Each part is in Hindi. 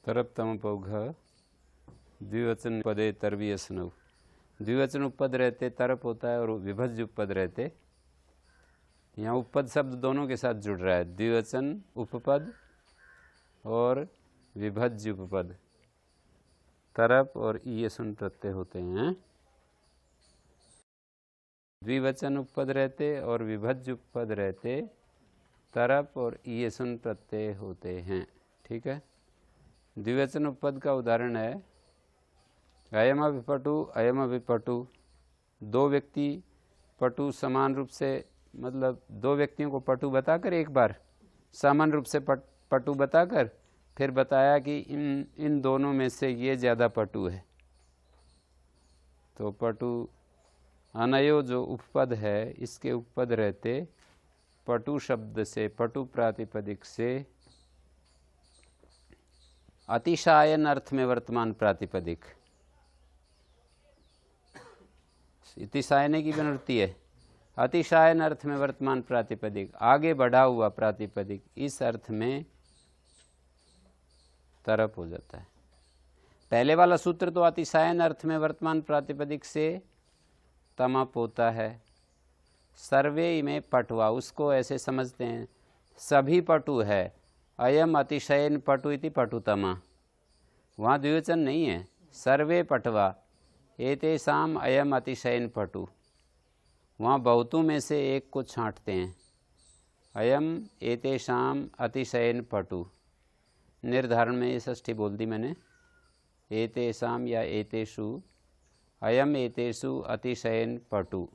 तरप तमपौघ द्विवचन पदे तरवीयसनव। द्विवचन उपपद रहते तरप होता है और विभज्य उपपद रहते। यहाँ उपपद शब्द दोनों के साथ जुड़ रहा है, द्विवचन उपपद और विभज्य उपपद। तरप और ईयसन प्रत्यय होते हैं। द्विवचन उपपद रहते और विभज्य उपपद रहते, तरप और ईयसन प्रत्यय होते हैं। ठीक है। द्विवचन उपपद का उदाहरण है अयम अभिपटु अयम अभिपटु। दो व्यक्ति पटु समान रूप से, मतलब दो व्यक्तियों को पटु बताकर एक बार समान रूप से पटु बताकर फिर बताया कि इन दोनों में से ये ज़्यादा पटु है। तो पटु अनयो जो उपपद है इसके उपपद रहते पटु शब्द से, पटु प्रातिपदिक से अतिशायन अर्थ में वर्तमान प्रातिपदिक, अतिशायने की बनती है, अतिशायन अर्थ में वर्तमान प्रातिपदिक, आगे बढ़ा हुआ प्रातिपदिक, इस अर्थ में तरप हो जाता है। पहले वाला सूत्र तो अतिशायन अर्थ में वर्तमान प्रातिपदिक से तमप होता है। सर्वे में पटुआ, उसको ऐसे समझते हैं सभी पटु है। अयम अतिशयन पटु इति पटुतमा, वहाँ द्विवचन नहीं है। सर्वे पटवा एतेषाम अयम अतिशयन पटु, वहाँ बहुतों में से एक को छांटते हैं। अयम एतेषाम अतिशयन पटु, निर्धारण में ये षष्ठी बोल दी मैंने। एतेषाम या एतेषु, अयम एतेषु अतिशयन पटु,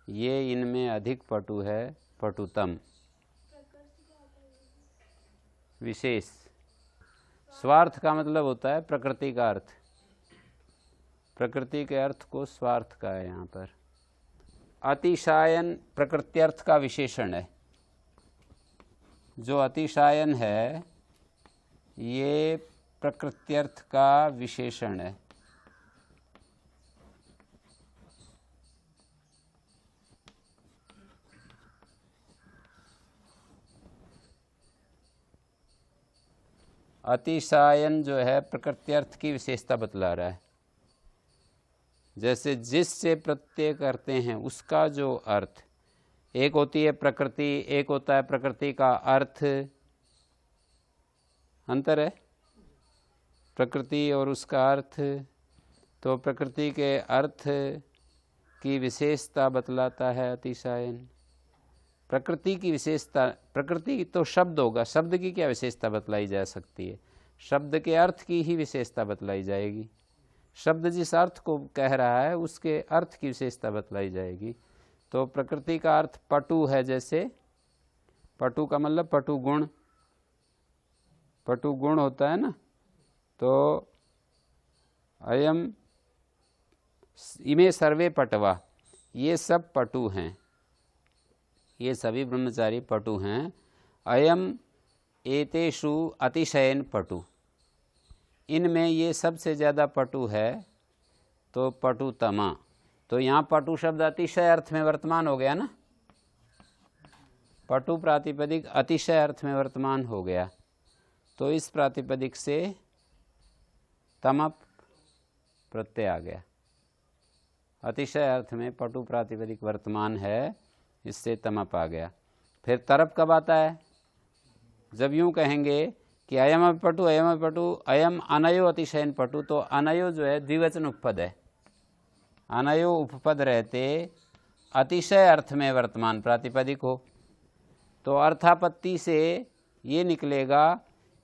ये इनमें अधिक पटु है, पटुतम। विशेष स्वार्थ का मतलब होता है प्रकृति का अर्थ, प्रकृति के अर्थ को स्वार्थ का है यहाँ पर। अतिशायन प्रकृत्यर्थ का विशेषण है। जो अतिशायन है ये प्रकृत्यर्थ का विशेषण है। अतिशायन जो है प्रकृत्यर्थ की विशेषता बतला रहा है। जैसे जिससे प्रत्यय करते हैं उसका जो अर्थ, एक होती है प्रकृति, एक होता है प्रकृति का अर्थ, अंतर है प्रकृति और उसका अर्थ। तो प्रकृति के अर्थ की विशेषता बतलाता है अतिशायन। प्रकृति की विशेषता, प्रकृति तो शब्द होगा, शब्द की क्या विशेषता बतलाई जा सकती है? शब्द के अर्थ की ही विशेषता बतलाई जाएगी। शब्द जिस अर्थ को कह रहा है उसके अर्थ की विशेषता बतलाई जाएगी। तो प्रकृति का अर्थ पटु है, जैसे पटु का मतलब पटु गुण, पटु गुण होता है ना। तो अयम इमे सर्वे पटवा, ये सब पटु हैं, ये सभी ब्रह्मचारी पटु हैं। अयम एतेषु अतिशयन पटु, इनमें ये सबसे ज़्यादा पटु है, तो पटुतमा। तो यहाँ पटु शब्द अतिशय अर्थ में वर्तमान हो गया ना, पटु प्रातिपदिक अतिशय अर्थ में वर्तमान हो गया। तो इस प्रातिपदिक से तमप प्रत्यय आ गया। अतिशय अर्थ में पटु प्रातिपदिक वर्तमान है, इससे तमप आ गया। फिर तरप कब आता है? जब यूं कहेंगे कि अयम अभिपटु अयम अभिपटु अयम अनयो अतिशयन पटु, तो अनयो जो है द्विवचन उपपद है। अनयो उपपद रहते अतिशय अर्थ में वर्तमान प्रातिपदिक हो, तो अर्थापत्ति से ये निकलेगा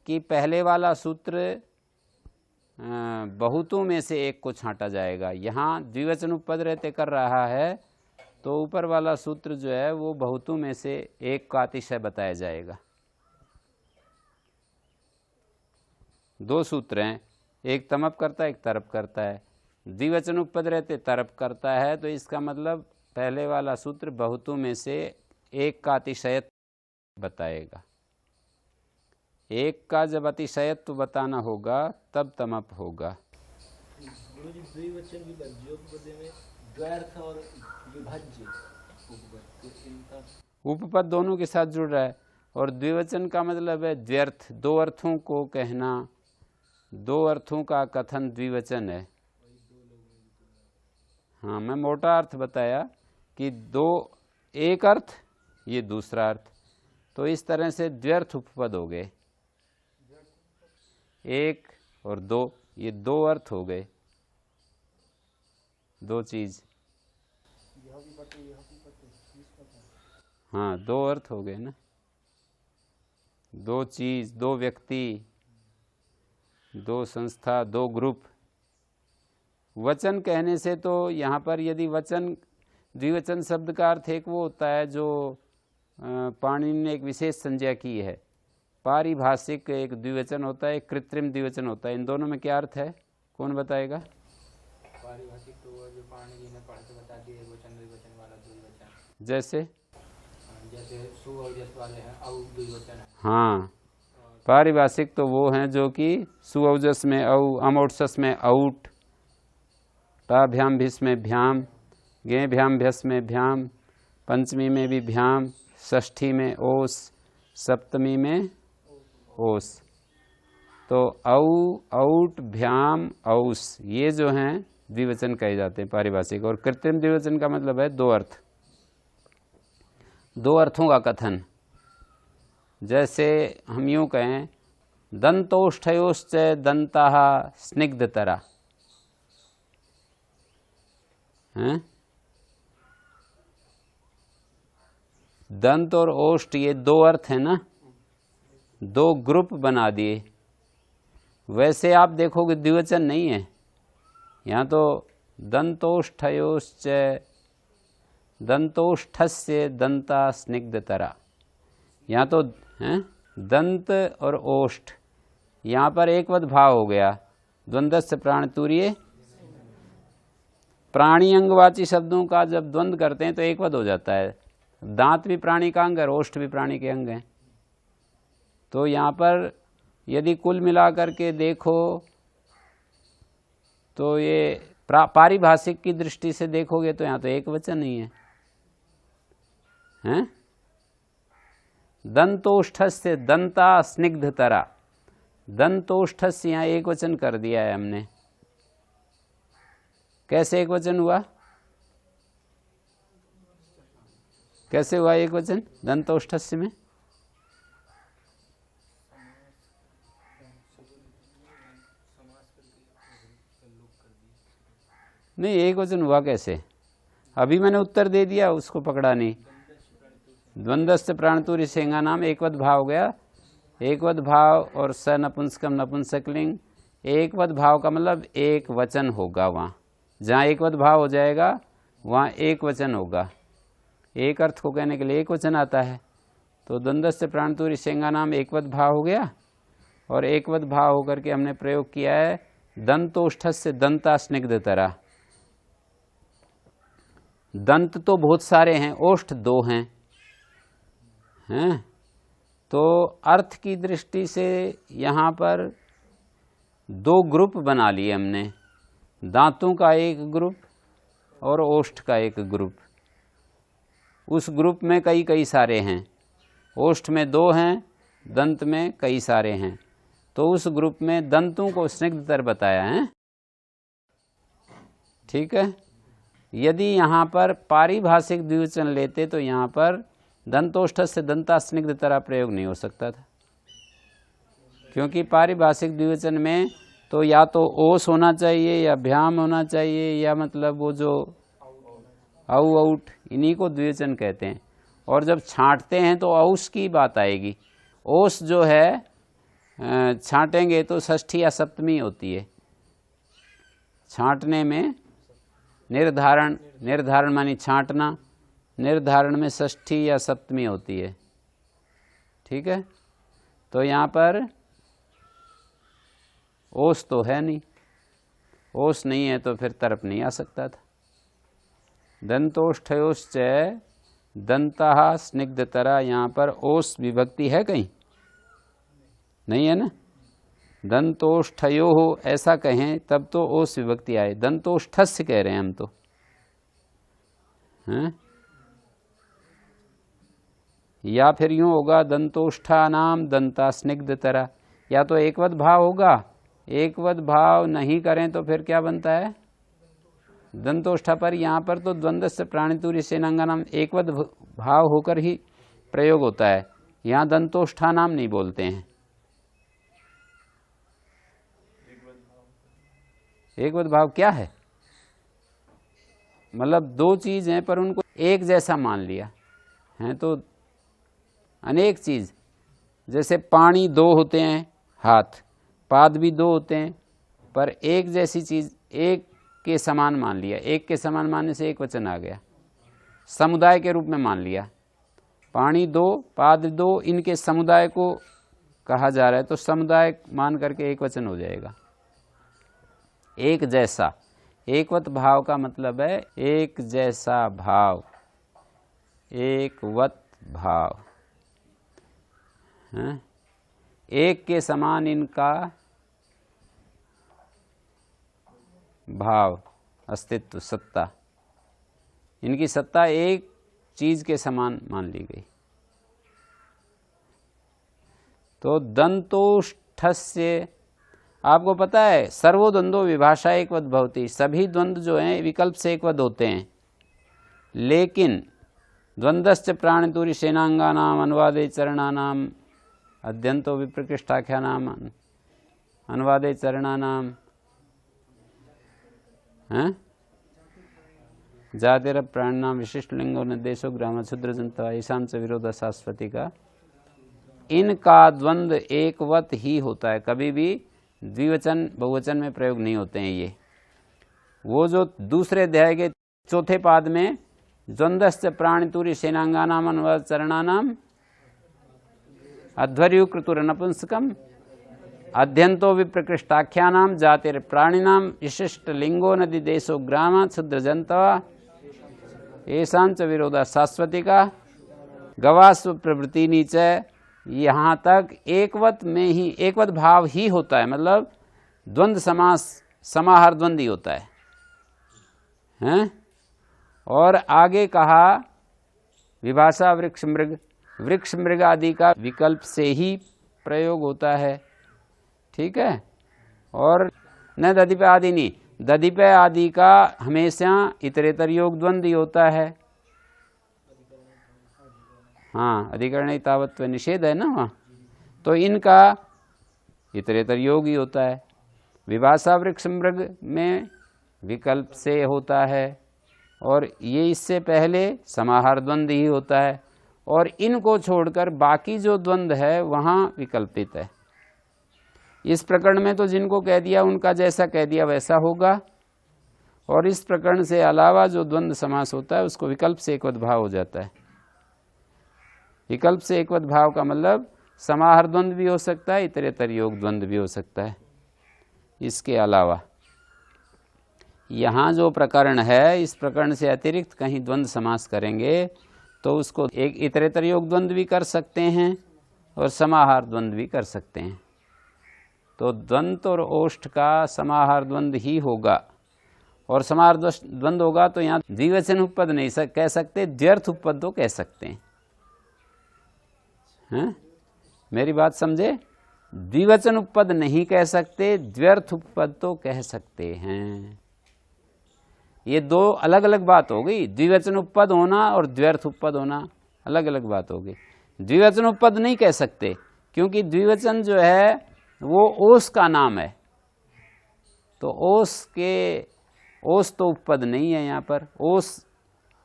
कि पहले वाला सूत्र बहुतों में से एक को छांटा जाएगा। यहाँ द्विवचन उपपद रहते कर रहा है, तो ऊपर वाला सूत्र जो है वो बहुतों में से एक का अतिशय बताया जाएगा। दो सूत्र हैं, एक तमप करता है, एक तरप करता है। द्विवचन उपपद रहते तरप करता है, तो इसका मतलब पहले वाला सूत्र बहुतों में से एक का अतिशयत्व बताएगा। एक का जब अतिशयत्व बताना होगा तब तमप होगा। द्विवचन विभज्य उपपद में द्वैर्थ और विभज्य उपपद दोनों के साथ जुड़ रहा है, और द्विवचन का मतलब है द्व्यर्थ, दो अर्थों को कहना, दो अर्थों का कथन द्विवचन है। हाँ, मैं मोटा अर्थ बताया कि दो, एक अर्थ ये दूसरा अर्थ, तो इस तरह से द्व्यर्थ उपपद हो गए। एक और दो, ये दो अर्थ हो गए, दो चीज। हाँ, दो अर्थ हो गए ना, दो चीज, दो व्यक्ति, दो संस्था, दो ग्रुप। वचन कहने से तो यहाँ पर यदि वचन, द्विवचन शब्द का अर्थ एक वो होता है जो पाणिनि ने एक विशेष संज्ञा की है। पारिभाषिक एक द्विवचन होता है, एक कृत्रिम द्विवचन होता है। इन दोनों में क्या अर्थ है, कौन बताएगा? पारिभाषिक तो वो जो पाणिनि ने पढ़ के बता दिए, वचन द्विवचन वाला द्विवचन। जैसे सु और जस वाले हैं औ द्विवचन। हाँ, पारिभाषिक तो वो हैं जो कि सुऔजस में औ, अमोट्सस में औट, टाभ्याम भिस में भ्याम, गे भ्याम भ्यस में भ्याम, पंचमी में भी भ्याम, षष्ठी में ओस, सप्तमी में ओस। तो औ, औट, भ्याम, औस, ये जो हैं द्विवचन कहे जाते हैं पारिभाषिक। और कृत्रिम द्विवचन का मतलब है दो अर्थ, दो अर्थों का कथन। जैसे हम यूं कहें, दंतोष्ठयोश्च दंताः स्निग्धतरा, हैं? दंत और ओष्ठ ये दो अर्थ है ना, दो ग्रुप बना दिए। वैसे आप देखोगे द्विवचन नहीं है यहाँ तो। दंतोष्ठयोश्च दंतोष्ठस्य दंता स्निग्धतरा, यहाँ तो हैं दंत और ओष्ठ, यहाँ पर एकवद भाव हो गया। द्वंद्वस्य प्राणतुर्ये, प्राणी अंगवाची शब्दों का जब द्वंद्व करते हैं तो एकवद हो जाता है। दांत भी प्राणी का अंग है, ओष्ठ भी प्राणी के अंग हैं। तो यहाँ पर यदि कुल मिलाकर के देखो तो ये पारिभाषिक की दृष्टि से देखोगे तो यहाँ तो एक वचन ही है, हैं? दंतोष्ठस्य दंता स्निग्धतरा, दंतोष्ठस्य यहाँ एक वचन कर दिया है हमने। कैसे एक वचन हुआ, कैसे हुआ एक वचन दंतोष्ठस्य में? नहीं, एक वचन हुआ कैसे? अभी मैंने उत्तर दे दिया, उसको पकड़ा नहीं। द्वंद्वस्य प्राणतुर्य सेंगा नाम एकवद भाव हो गया। एकवद भाव और स नपुंसकम नपुंसकलिंग, एकवद भाव का मतलब एक वचन होगा। वहाँ जहाँ एकवद भाव हो जाएगा वहाँ एक वचन होगा। एक अर्थ को कहने के लिए एक वचन आता है। तो द्वंद्वस्य प्राणतुर्य सेंगा नाम एकवद भाव हो गया, और एकवद भाव होकर के हमने प्रयोग किया है दंतोष्ठस्य दंता स्निग्धतरा। दंत तो बहुत सारे हैं, ओष्ठ दो हैं, तो अर्थ की दृष्टि से यहाँ पर दो ग्रुप बना लिए हमने, दांतों का एक ग्रुप और ओष्ठ का एक ग्रुप। उस ग्रुप में कई कई सारे हैं, ओष्ठ में दो हैं, दंत में कई सारे हैं। तो उस ग्रुप में दंतों को स्निग्धतर बताया है, ठीक है। यदि यहाँ पर पारिभाषिक द्विवचन लेते तो यहाँ पर दंतोष्ठ से दंता स्निग्धतरा प्रयोग नहीं हो सकता था, क्योंकि पारिभाषिक द्विवचन में तो या तो ओस होना चाहिए या भ्याम होना चाहिए, या मतलब वो जो औ औट, इन्हीं को द्विवचन कहते हैं। और जब छांटते हैं तो औस की बात आएगी। ओस जो है छांटेंगे तो षष्ठी या सप्तमी होती है। छांटने में निर्धारण, निर्धारण मानी छांटना, निर्धारण में षष्ठी या सप्तमी होती है, ठीक है। तो यहाँ पर ओस तो है नहीं, ओस नहीं है तो फिर तरप नहीं आ सकता था। दंतोष्ठयोश्च दंता स्निग्धतरा, यहाँ पर ओस विभक्ति है कहीं? नहीं है ना। दंतोष्ठयो हो ऐसा कहें तब तो ओस विभक्ति आए। दंतोष्ठस्य कह रहे हैं हम तो, हैं? या फिर यूं होगा दंतोष्ठा नाम दंता स्निग्धतरा, या तो एकवद भाव होगा एकवत भाव नहीं करें तो फिर क्या बनता है? दंतोष्ठा पर। यहाँ पर तो द्वंद्वस्य प्राणितुर्य सेनांगानाम एकवत भाव होकर ही प्रयोग होता है, यहाँ दंतोष्ठा नाम नहीं बोलते हैं। एकवत भाव क्या है? मतलब दो चीज हैं पर उनको एक जैसा मान लिया है। तो अनेक चीज, जैसे पानी दो होते हैं, हाथ पाद भी दो होते हैं, पर एक जैसी चीज एक के समान मान लिया। एक के समान मानने से एक वचन आ गया, समुदाय के रूप में मान लिया। पानी दो, पाद दो, इनके समुदाय को कहा जा रहा है, तो समुदाय मान करके एक वचन हो जाएगा। एक जैसा, एकवत भाव का मतलब है एक जैसा भाव, एकवत भाव है? एक के समान इनका भाव, अस्तित्व, सत्ता, इनकी सत्ता एक चीज के समान मान ली गई। तो दंतोष्ठस्य, आपको पता है सर्वो द्वंद्वो विभाषा एकवत भवति, सभी द्वंद्व जो हैं विकल्प से एकवत होते हैं, लेकिन द्वंद्वश्च प्राणितुर्य सेनांगानाम अनुवादे चरणानाम अद्यंतो विप्रकृष्टाख्यानाम अनुवादे चरणानाम जातिर प्राणनाम विशिष्ट लिंगो निर्देशो ग्राम क्षुद्र जनता ईशान से विरोध शाश्वती का, इनका द्वंद्व एकवत ही होता है, कभी भी द्विवचन बहुवचन में प्रयोग नहीं होते हैं। ये वो जो दूसरे अध्याय के चौथे पाद में द्वंद्वश्च प्राणितुर्य सेनांगानाम अनुवाद चरणानाम अध्वर्युकृतुर नपुंसकम अध्यंतो विप्रकृष्टाख्यानाम जातिर प्राणिनाम विशिष्ट लिंगो नदी देशो ग्राम क्षुद्र जनता ऐसांच विरोधा शाश्वती का गवास्व प्रवृत्ति नीचे, यहाँ तक एकवत में ही एकवत भाव ही होता है, मतलब द्वंद्व समास समाहार द्वंद्व ही होता है, हैं? और आगे कहा विभाषा वृक्ष मृग, वृक्ष मृग आदि का विकल्प से ही प्रयोग होता है, ठीक है। और न दधिप आदि नहीं, दधिप आदि का हमेशा इतरेतर योग द्वंद्व ही होता है। हाँ, अधिकरण तावत्व निषेध है ना वहाँ, तो इनका इतरेतर योग ही होता है। विभाषा वृक्ष मृग में विकल्प से होता है, और ये इससे पहले समाहार द्वंद्व ही होता है, और इनको छोड़कर बाकी जो द्वंद्व है वहाँ विकल्पित है। इस प्रकरण में तो जिनको कह दिया उनका जैसा कह दिया वैसा होगा, और इस प्रकरण से अलावा जो द्वंद्व समास होता है उसको विकल्प से एकवत भाव हो जाता है। विकल्प से एकवत भाव का मतलब समाहार द्वंद्व भी हो सकता है, इतरेतर योग द्वंद्व भी हो सकता है। इसके अलावा यहाँ जो प्रकरण है, इस प्रकरण से अतिरिक्त कहीं द्वंद्व समास करेंगे तो उसको एक इतरेतर योग द्वंद्व भी कर सकते हैं और समाहार द्वंद्व भी कर सकते हैं। तो द्वंद्व और ओष्ठ का समाहार द्वंद्व ही होगा, और समाहार द्वंद्व होगा तो यहाँ द्विवचन उपपद नहीं कह सकते, द्व्यर्थ उपपद तो कह सकते हैं। मेरी बात समझे? द्विवचन उपपद नहीं कह सकते, द्व्यर्थ उपपद तो कह सकते हैं। ये दो अलग अलग बात हो गई, द्विवचन उपपद होना और द्व्यर्थ उपपद होना अलग अलग बात हो गई। द्विवचन उपपद नहीं कह सकते क्योंकि द्विवचन जो है वो ओस का नाम है, तो ओस तो उपपद नहीं है। यहाँ पर ओस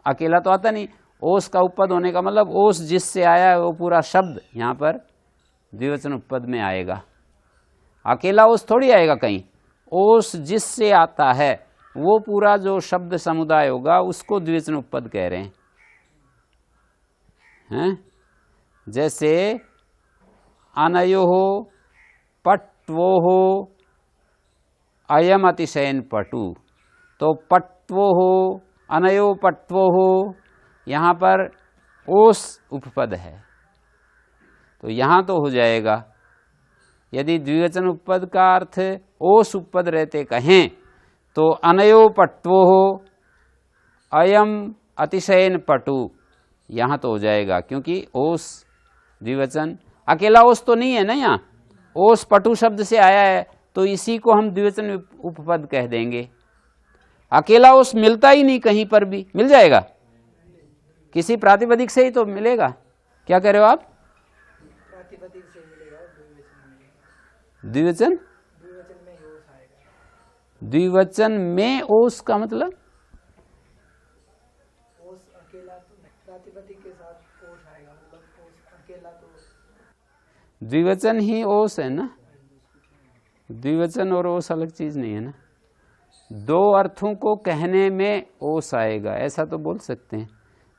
अकेला तो आता नहीं, ओस का उपपद होने का मतलब ओस जिससे आया है वो पूरा शब्द यहाँ पर द्विवचन उपपद में आएगा। अकेला ओस थोड़ी आएगा कहीं, ओस जिससे आता है वो पूरा जो शब्द समुदाय होगा उसको द्विवचन उपपद कह रहे हैं। जैसे अनयोः पट्वोः अयम अतिशयन पटु, तो पट्वोः अनयो पट्वोः यहाँ पर ओस उपपद है, तो यहाँ तो हो जाएगा। यदि द्विवचन उपपद का अर्थ ओस उपपद रहते कहें तो अनयो पट्वोः अयम अतिशयन पटु, यहाँ तो हो जाएगा क्योंकि ओस द्विवचन, अकेला ओस तो नहीं है ना, यहाँ ओस पटु शब्द से आया है तो इसी को हम द्विवचन उपपद कह देंगे। अकेला ओस मिलता ही नहीं, कहीं पर भी मिल जाएगा, किसी प्रातिपदिक से ही तो मिलेगा। क्या कह रहे हो आप? प्रातिपदिक से मिलेगा, द्विवचन, द्विवचन में ओस आएगा। द्विवचन में ओस का मतलब ओस अकेला तो नहीं, प्रातिपदिक के साथ ओस आएगा, मतलब ओस अकेला तो द्विवचन ही ओस है ना, द्विवचन और ओस अलग चीज नहीं है ना। दो अर्थों को कहने में ओस आएगा, ऐसा तो बोल सकते हैं।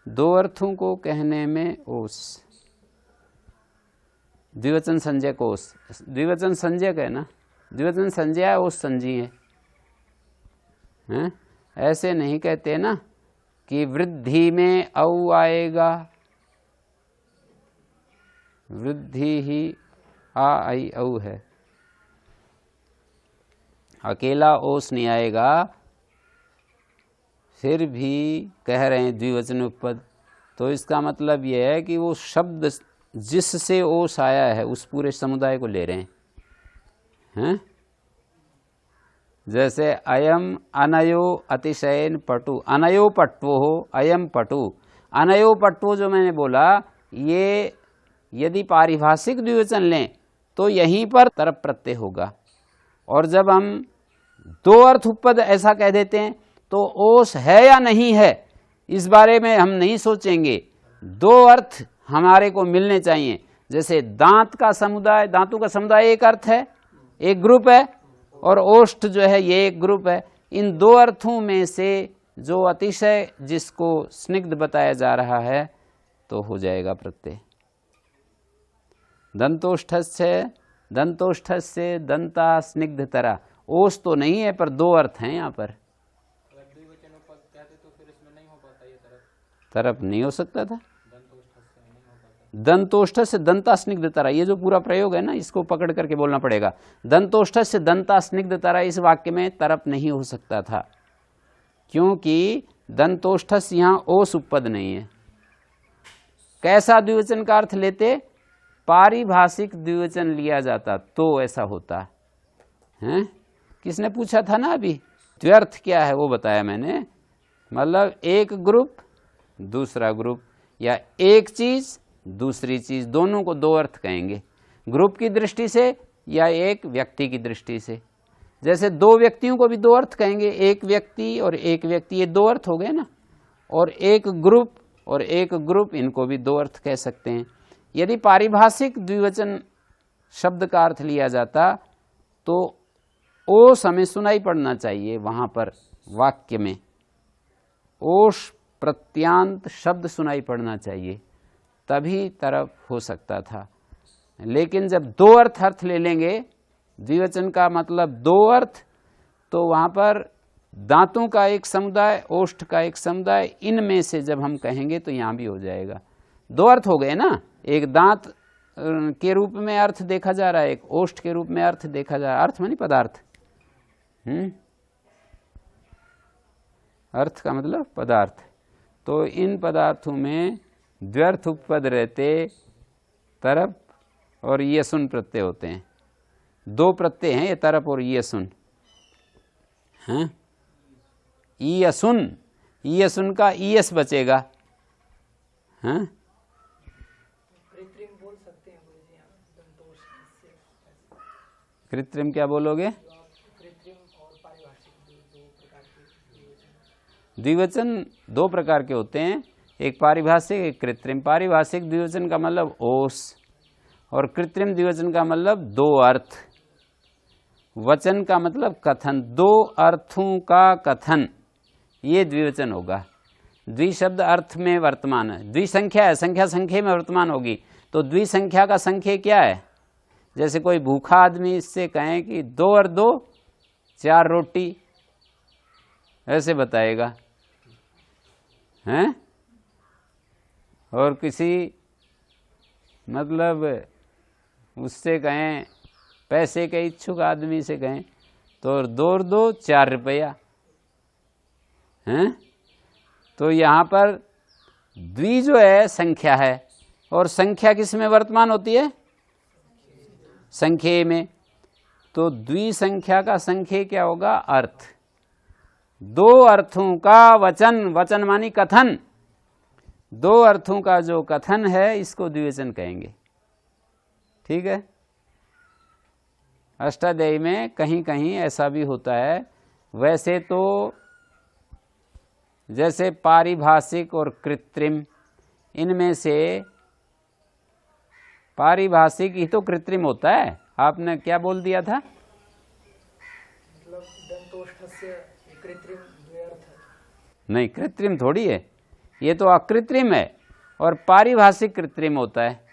दो अर्थों को कहने में ओस, द्विवचन संज्ञक ओस, द्विवचन संज्ञक है ना, द्विवचन संज्ञा ओस संजी है, हैं? ऐसे नहीं कहते ना कि वृद्धि में औ आएगा, वृद्धि ही आ आई औ है, अकेला ओस नहीं आएगा। फिर भी कह रहे हैं द्विवचन उपपद, तो इसका मतलब यह है कि वो शब्द जिससे ओस आया है उस पूरे समुदाय को ले रहे हैं। जैसे अयम अनयो अतिशयन पटु, अनयो पट्वो हो अयम पटु, अनयो पट्वो जो मैंने बोला, ये यदि पारिभाषिक द्विवचन लें तो यहीं पर तरप प्रत्यय होगा। और जब हम दो अर्थ उपपद ऐसा कह देते हैं तो ओस है या नहीं है इस बारे में हम नहीं सोचेंगे, दो अर्थ हमारे को मिलने चाहिए। जैसे दांत का समुदाय, धातु का समुदाय एक अर्थ है, एक ग्रुप है, और ओष्ठ जो है ये एक ग्रुप है। इन दो अर्थों में से जो अतिशय जिसको स्निग्ध बताया जा रहा है तो हो जाएगा प्रत्यय। दंतोष्ठ से दंता स्निग्धतरा, ओस तो नहीं है पर दो अर्थ हैं यहाँ पर। अगर द्विवचन उपपद कहते तो फिर इसमें नहीं हो पाता ये तरफ, तरफ नहीं हो सकता था, दंतोष्ठ से नहीं हो पाता। दंतोष्ठ से दंता स्निग्धतरा, ये जो पूरा प्रयोग है ना इसको पकड़ करके बोलना पड़ेगा। दंतोष्ठ से दंता स्निग्धतरा, इस वाक्य में तरफ नहीं हो सकता था, क्योंकि दंतोष्ठ यहाँ ओस उपपद नहीं है। कैसा द्विवचन का अर्थ लेते? पारिभाषिक द्विवचन लिया जाता तो ऐसा होता है। किसने पूछा था ना अभी, द्व्यर्थ क्या है वो बताया मैंने, मतलब एक ग्रुप दूसरा ग्रुप, या एक चीज दूसरी चीज, दोनों को दो अर्थ कहेंगे, ग्रुप की दृष्टि से या एक व्यक्ति की दृष्टि से। जैसे दो व्यक्तियों को भी दो अर्थ कहेंगे, एक व्यक्ति और एक व्यक्ति, ये दो अर्थ हो गए ना। और एक ग्रुप और एक ग्रुप, इनको भी दो अर्थ कह सकते हैं। यदि पारिभाषिक द्विवचन शब्द का अर्थ लिया जाता तो ओस हमें सुनाई पड़ना चाहिए वहां पर वाक्य में, ओष प्रत्यांत शब्द सुनाई पड़ना चाहिए, तभी तरफ हो सकता था। लेकिन जब दो अर्थ ले लेंगे, द्विवचन का मतलब दो अर्थ, तो वहां पर दांतों का एक समुदाय, ओष्ठ का एक समुदाय, इनमें से जब हम कहेंगे तो यहां भी हो जाएगा। दो अर्थ हो गए ना, एक दांत के रूप में अर्थ देखा जा रहा है, एक ओष्ठ के रूप में अर्थ देखा जा रहा है। अर्थ मानी पदार्थ, अर्थ का मतलब पदार्थ। तो इन पदार्थों में द्व्यर्थ उपपद रहते तरप और येसुन प्रत्यय होते हैं। दो प्रत्यय हैं, ये तरप और येसुन। हैं ईयसुन, ईयसुन का ईयस बचेगा। हैं कृत्रिम बोल सकते हैं गुरु जी, दंतोष से कृत्रिम क्या बोलोगे? कृत्रिम और पारिभाषिक दो प्रकार के द्विवचन दो प्रकार के होते हैं, एक पारिभाषिक एक कृत्रिम। पारिभाषिक द्विवचन का मतलब ओस, और कृत्रिम द्विवचन का मतलब दो अर्थ। वचन का मतलब कथन, दो अर्थों का कथन, ये द्विवचन होगा। द्विशब्द अर्थ में वर्तमान है, द्विसंख्या है, संख्या संख्या में वर्तमान होगी। तो द्विसंख्या का संख्या क्या है? जैसे कोई भूखा आदमी इससे कहें कि 2 और 2 4 रोटी, ऐसे बताएगा हैं। और किसी मतलब उससे कहें, पैसे के इच्छुक आदमी से कहें तो 2 और 2 4 रुपया हैं। तो यहाँ पर द्वि जो है संख्या है, और संख्या किस में वर्तमान होती है? संख्या में। तो द्विसंख्या का संख्या क्या होगा? अर्थ। दो अर्थों का वचन, वचन मानी कथन, दो अर्थों का जो कथन है इसको द्विवचन कहेंगे। ठीक है। अष्टाध्यायी में कहीं कहीं ऐसा भी होता है। वैसे तो जैसे पारिभाषिक और कृत्रिम, इनमें से पारिभाषिक ही तो कृत्रिम होता है। आपने क्या बोल दिया था? मतलब दंतोष्ठस्य कृत्रिम द्व्यर्थ है। नहीं, कृत्रिम थोड़ी है, ये तो अकृत्रिम है और पारिभाषिक कृत्रिम होता है।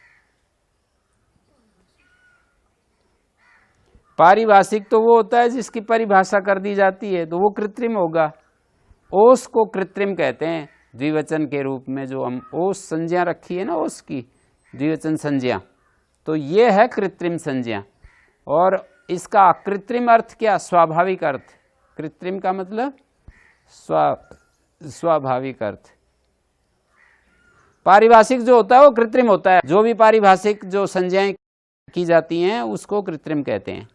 पारिभाषिक तो वो होता है जिसकी परिभाषा कर दी जाती है, तो वो कृत्रिम होगा। ओस को कृत्रिम कहते हैं द्विवचन के रूप में। जो हम ओस संज्ञा रखी है ना, ओस की द्विवचन संज्ञा, तो ये है कृत्रिम संज्ञा। और इसका अकृत्रिम अर्थ क्या? स्वाभाविक अर्थ। कृत्रिम का मतलब स्वाभाविक अर्थ। पारिभाषिक जो होता है वो कृत्रिम होता है। जो भी पारिभाषिक जो संज्ञाएं की जाती हैं उसको कृत्रिम कहते हैं।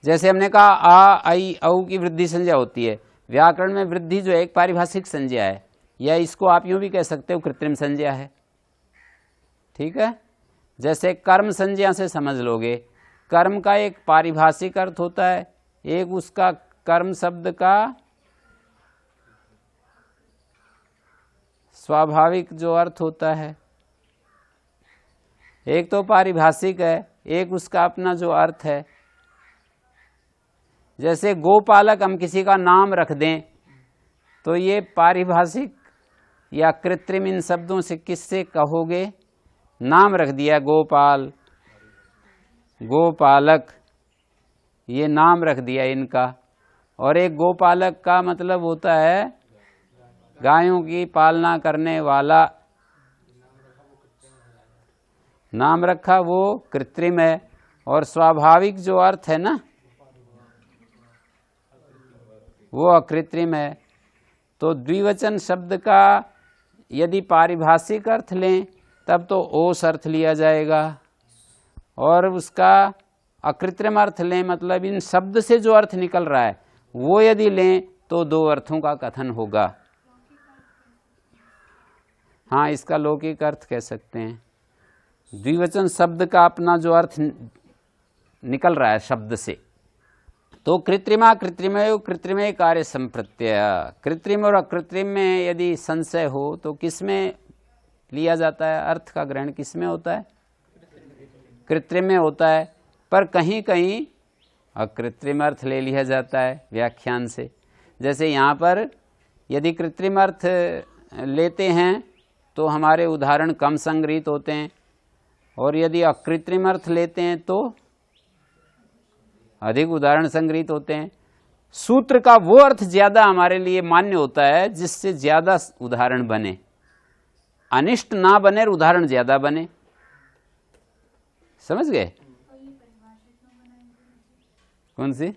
जैसे हमने कहा आ, आई, औ की वृद्धि संज्ञा होती है। व्याकरण में वृद्धि जो है एक पारिभाषिक संज्ञा है, या इसको आप यूं भी कह सकते हो कृत्रिम संज्ञा है। ठीक है। जैसे कर्म संज्ञा से समझ लोगे, कर्म का एक पारिभाषिक अर्थ होता है, एक उसका कर्म शब्द का स्वाभाविक जो अर्थ होता है। एक तो पारिभाषिक है, एक उसका अपना जो अर्थ है। जैसे गोपालक हम किसी का नाम रख दें तो ये पारिभाषिक या कृत्रिम, इन शब्दों से किससे कहोगे? नाम रख दिया गोपाल, गोपालक, ये नाम रख दिया इनका। और एक गोपालक का मतलब होता है गायों की पालना करने वाला। नाम रखा वो कृत्रिम है। और स्वाभाविक जो अर्थ है ना वो अकृत्रिम है। तो द्विवचन शब्द का यदि पारिभाषिक अर्थ लें तब तो ओस अर्थ लिया जाएगा, और उसका अकृत्रिम अर्थ लें मतलब इन शब्द से जो अर्थ निकल रहा है वो यदि लें तो दो अर्थों का कथन होगा। हाँ, इसका लौकिक अर्थ कह सकते हैं। द्विवचन शब्द का अपना जो अर्थ निकल रहा है शब्द से, तो कृत्रिमा कृत्रिमयो कृत्रिमे कार्य संप्रत्यय। कृत्रिम और अकृत्रिम में यदि संशय हो तो किसमें लिया जाता है? अर्थ का ग्रहण किसमें होता है? कृत्रिम में होता है। पर कहीं कहीं अकृत्रिम अर्थ ले लिया जाता है व्याख्यान से। जैसे यहाँ पर यदि कृत्रिम अर्थ लेते हैं तो हमारे उदाहरण कम संग्रहित होते हैं, और यदि अकृत्रिम अर्थ लेते हैं तो अधिक उदाहरण संग्रहित होते हैं। सूत्र का वो अर्थ ज्यादा हमारे लिए मान्य होता है जिससे ज्यादा उदाहरण बने, अनिष्ट ना बने और उदाहरण ज्यादा बने। समझ गए? कौन सी?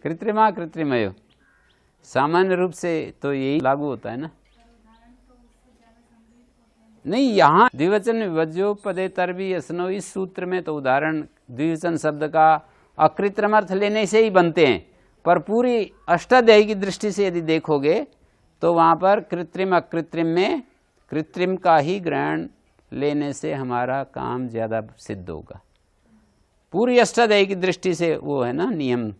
कृत्रिमा कृत्रिमयो। सामान्य रूप से तो यही लागू होता है ना। नहीं, यहाँ द्विवचन विभज्यो पदे तरबी असनो, इस सूत्र में तो उदाहरण द्विवचन शब्द का अकृत्रिम अर्थ लेने से ही बनते हैं। पर पूरी अष्टाध्यायी की दृष्टि से यदि देखोगे तो वहाँ पर कृत्रिम अकृत्रिम में कृत्रिम का ही ग्रहण लेने से हमारा काम ज़्यादा सिद्ध होगा। पूरी अष्टाध्यायी की दृष्टि से वो है ना नियम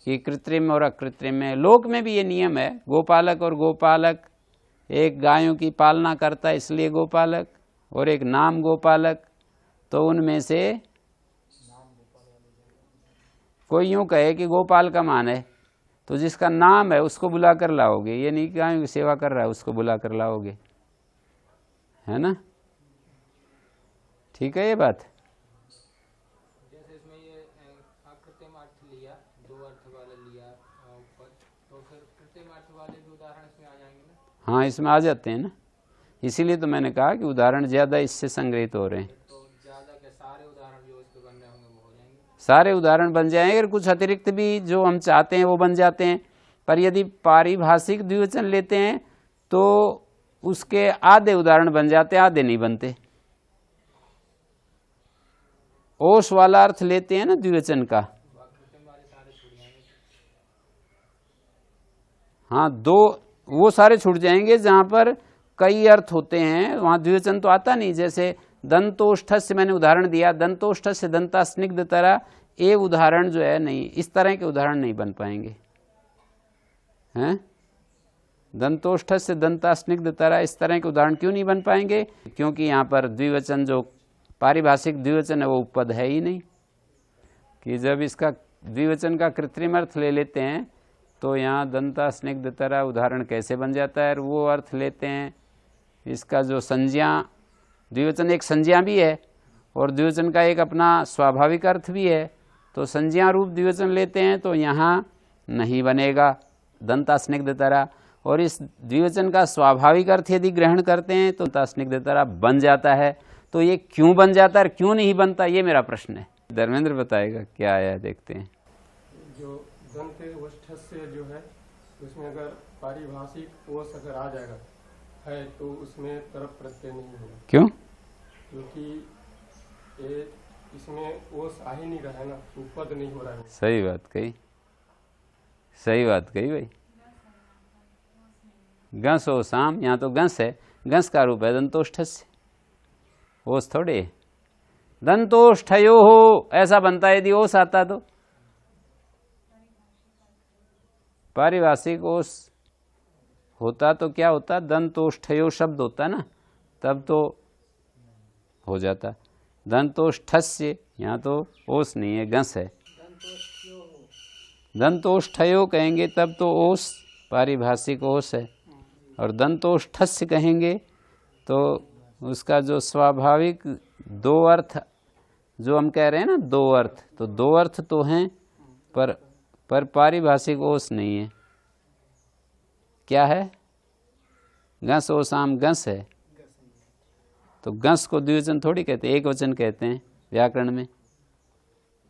कि कृत्रिम और अकृत्रिम में। लोक में भी ये नियम है। गोपालक और गोपालक, एक गायों की पालना करता है इसलिए गोपालक, और एक नाम गोपालक। तो उनमें से कोई यूं कहे कि गोपाल का मान है तो जिसका नाम है उसको बुला कर लाओगे, ये नहीं गायों की सेवा कर रहा है उसको बुला कर लाओगे, है ना। ठीक है ये बात। जैसे इसमें ये अकृत्रिम अर्थ लिया, दो अर्थ वाला लिया ऊपर, तो फिर कृत्रिम अर्थ वाले भी उदाहरण इसमें आ जाएंगे ना। हाँ, इसमें आ जाते हैं ना, इसीलिए तो मैंने कहा कि उदाहरण ज्यादा इससे संग्रहित हो रहे हैं। तो ज्यादा के सारे उदाहरण जो इसके बन रहे होंगे वो हो जाएंगे। सारे उदाहरण बन जाएंगे, और कुछ अतिरिक्त भी जो हम चाहते हैं वो बन जाते हैं। पर यदि पारिभाषिक द्विवचन लेते हैं तो उसके आधे उदाहरण बन जाते हैं, आधे नहीं बनते। ओस वाला अर्थ लेते हैं ना द्विवचन का, हाँ, दो वो सारे छूट जाएंगे जहां पर कई अर्थ होते हैं, वहां द्विवचन तो आता नहीं। जैसे दंतोष्ठ से मैंने उदाहरण दिया, दंतोष्ठ से दंता स्निग्ध तरह, ये उदाहरण जो है नहीं, इस तरह के उदाहरण नहीं बन पाएंगे हैं। दंतोष्ठ से दंता स्निग्ध तरह, इस तरह के उदाहरण क्यों नहीं बन पाएंगे? क्योंकि यहाँ पर द्विवचन जो पारिभाषिक द्विवचन है वो उपपद है ही नहीं, कि जब इसका द्विवचन का कृत्रिम अर्थ ले लेते हैं तो यहाँ दंता स्निग्ध तरह उदाहरण कैसे बन जाता है? और वो अर्थ लेते हैं इसका जो संज्ञा, द्विवचन एक संज्ञा भी है और द्विवचन का एक अपना स्वाभाविक अर्थ भी है, तो संज्ञा रूप द्विवचन लेते हैं तो यहाँ नहीं बनेगा दंता स्निग्ध तरह। और इस द्विवचन का स्वाभाविक अर्थ यदि ग्रहण करते हैं तो दंता स्निग्ध तरह बन जाता है। तो ये क्यों बन जाता है और क्यों नहीं बनता, ये मेरा प्रश्न है। धर्मेंद्र बताएगा क्या आया, देखते हैं। जो दंत ओष्ठ से जो है उसमें अगर पारिभाषिक ओस अगर आ जाएगा है तो उसमें तरफ प्रत्यय नहीं होगा। क्यों? क्योंकि ये इसमें ओस आ ही नहीं रहा है ना, उपपद नहीं हो रहा है। सही बात कही, सही बात कही भाई। गंस हो शाम, यहाँ तो गंस है, गंस का रूप है दंतोष्ठ से, ओस थोड़े। दंतोष्ठयो हो ऐसा बनता है, यदि ओस आता तो पारिभाषिक ओस होता तो क्या होता, दंतोष्ठयो शब्द होता ना, तब तो हो जाता। दंतोष्ठस्य, यहाँ तो ओस नहीं है, गंस है। दंतोष्ठयो कहेंगे तब तो ओस पारिभाषिक ओस है, और दंतोष्ठस्य कहेंगे तो उसका जो स्वाभाविक दो अर्थ जो हम कह रहे हैं ना, दो अर्थ, तो दो अर्थ तो हैं पर पारिभाषिक ओस नहीं है। क्या है? गंस ओसाम गंस है। तो गंस को द्विवचन थोड़ी कहते हैं, एक वचन कहते हैं व्याकरण में।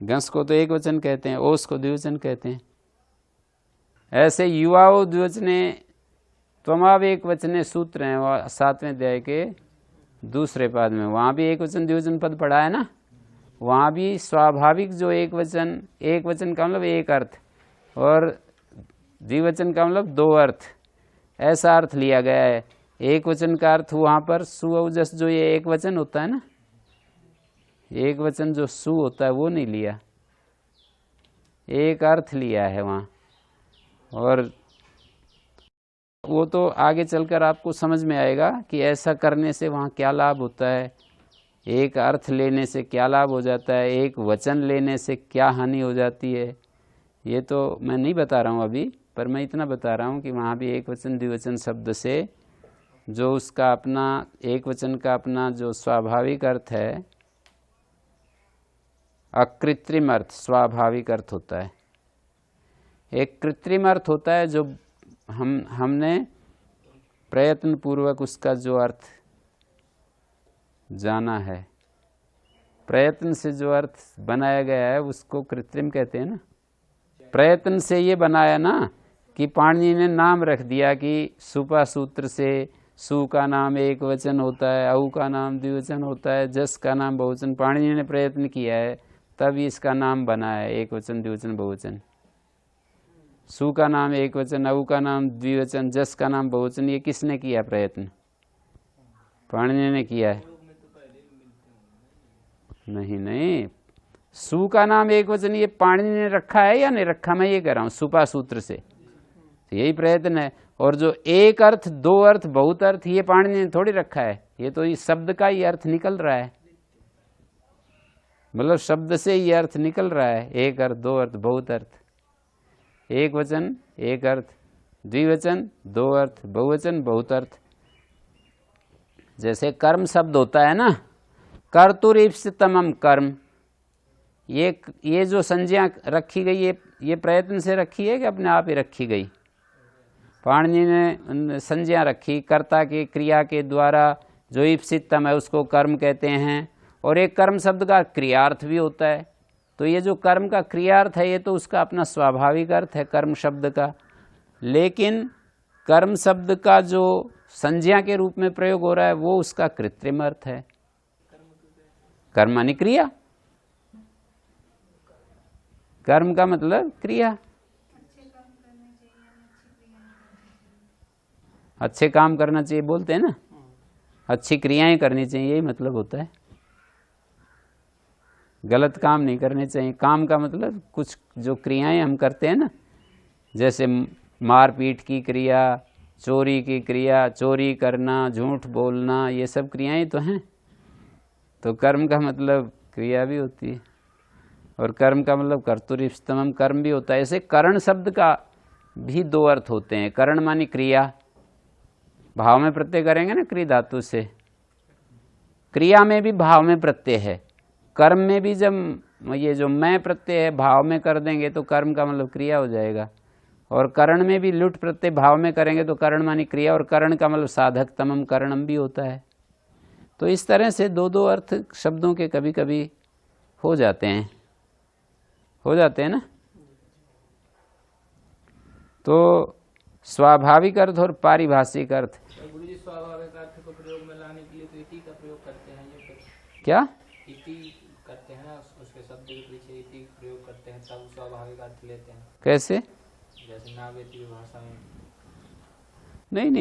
गंस को तो एक वचन कहते हैं, ओस को द्विवचन कहते हैं। ऐसे युवाओ द्विवचने त्वमाव एक वचने सूत्र हैं, 7वें अध्याय के दूसरे पद में, वहां भी एक वचन द्विवचन पद पढ़ा है ना। वहां भी स्वाभाविक जो एक वचन का मतलब एक अर्थ और द्विवचन का मतलब दो अर्थ, ऐसा अर्थ लिया गया है। एक वचन का अर्थ वहां पर सुअवजस जो ये एक वचन होता है ना, एक वचन जो सु होता है वो नहीं लिया, एक अर्थ लिया है वहां। और वो तो आगे चलकर आपको समझ में आएगा कि ऐसा करने से वहाँ क्या लाभ होता है, एक अर्थ लेने से क्या लाभ हो जाता है, एक वचन लेने से क्या हानि हो जाती है। ये तो मैं नहीं बता रहा हूँ अभी, पर मैं इतना बता रहा हूँ कि वहाँ भी एक वचन द्विवचन शब्द से जो उसका अपना एक वचन का अपना जो स्वाभाविक अर्थ है, अकृत्रिम अर्थ स्वाभाविक अर्थ होता है, एक कृत्रिम अर्थ होता है जो हमने प्रयत्न पूर्वक उसका जो अर्थ जाना है, प्रयत्न से जो अर्थ बनाया गया है उसको कृत्रिम कहते हैं ना। प्रयत्न से ये बनाया ना कि पाणिनि ने नाम रख दिया कि सुपा सूत्र से सु का नाम एक वचन होता है, औ का नाम द्विवचन होता है, जस का नाम बहुवचन। पाणिनि ने प्रयत्न किया है तभी इसका नाम बना है एक वचन द्विवचन बहुवचन। सु का नाम एक वचन, औ का नाम द्विवचन, जस का नाम बहुवचन। ये किसने किया प्रयत्न? पाणिनि ने किया है। नहीं, सु का नाम एक वचन ये पाणिनि ने रखा है या नहीं रखा, मैं ये कह रहा हूँ सुपा सूत्र से, तो यही प्रयत्न है। और जो एक अर्थ दो अर्थ बहुत अर्थ, ये पाणिनि ने थोड़ी रखा है, ये तो इस शब्द का ही अर्थ निकल रहा है, मतलब शब्द से ही अर्थ निकल रहा है, एक अर्थ दो अर्थ बहुत अर्थ, एक वचन एक अर्थ, द्विवचन दो अर्थ, बहुवचन बहुत अर्थ। जैसे कर्म शब्द होता है ना, कर्तुरीप्सितमम कर्म, ये जो संज्ञा रखी गई ये प्रयत्न से रखी है कि अपने आप ही रखी गई? पाणिनि ने संज्ञा रखी, कर्ता के क्रिया के द्वारा जो ईप्सितम है उसको कर्म कहते हैं। और एक कर्म शब्द का क्रियार्थ भी होता है, तो ये जो कर्म का क्रियार्थ है ये तो उसका अपना स्वाभाविक अर्थ है कर्म शब्द का। लेकिन कर्म शब्द का जो संज्ञा के रूप में प्रयोग हो रहा है वो उसका कृत्रिम अर्थ है। कर्म मानी क्रिया, कर्म का मतलब क्रिया। अच्छे काम करना चाहिए बोलते हैं ना, अच्छी क्रियाएं करनी चाहिए, यही मतलब होता है। गलत काम नहीं करने चाहिए। काम का मतलब कुछ जो क्रियाएं हम करते हैं ना, जैसे मारपीट की क्रिया, चोरी की क्रिया, चोरी करना, झूठ बोलना, ये सब क्रियाएं तो हैं। तो कर्म का मतलब क्रिया भी होती है, और कर्म का मतलब कर्तुरिष्टतमम कर्म भी होता है। ऐसे करण शब्द का भी दो अर्थ होते हैं। करण मानी क्रिया, भाव में प्रत्यय करेंगे ना क्रिया धातु से, क्रिया में भी भाव में प्रत्यय है। कर्म में भी जब ये जो मैं प्रत्यय है भाव में कर देंगे तो कर्म का मतलब क्रिया हो जाएगा, और करण में भी लुट प्रत्यय भाव में करेंगे तो करण मानी क्रिया, और करण का मतलब साधक तमम करणम भी होता है। तो इस तरह से दो दो अर्थ शब्दों के कभी कभी हो जाते हैं ना। तो स्वाभाविक अर्थ और पारिभाषिक अर्थ। गुरु जी स्वाभाविक अर्थ को प्रयोग में लाने के लिए तो इति का प्रयोग करते हैं, ये तो क्या इति करते हैं ना, उसके शब्द के पीछे इति प्रयोग करते हैं, तब स्वाभाविक अर्थ लेते हैं। कैसे? जैसे नावेती भाषा में नहीं,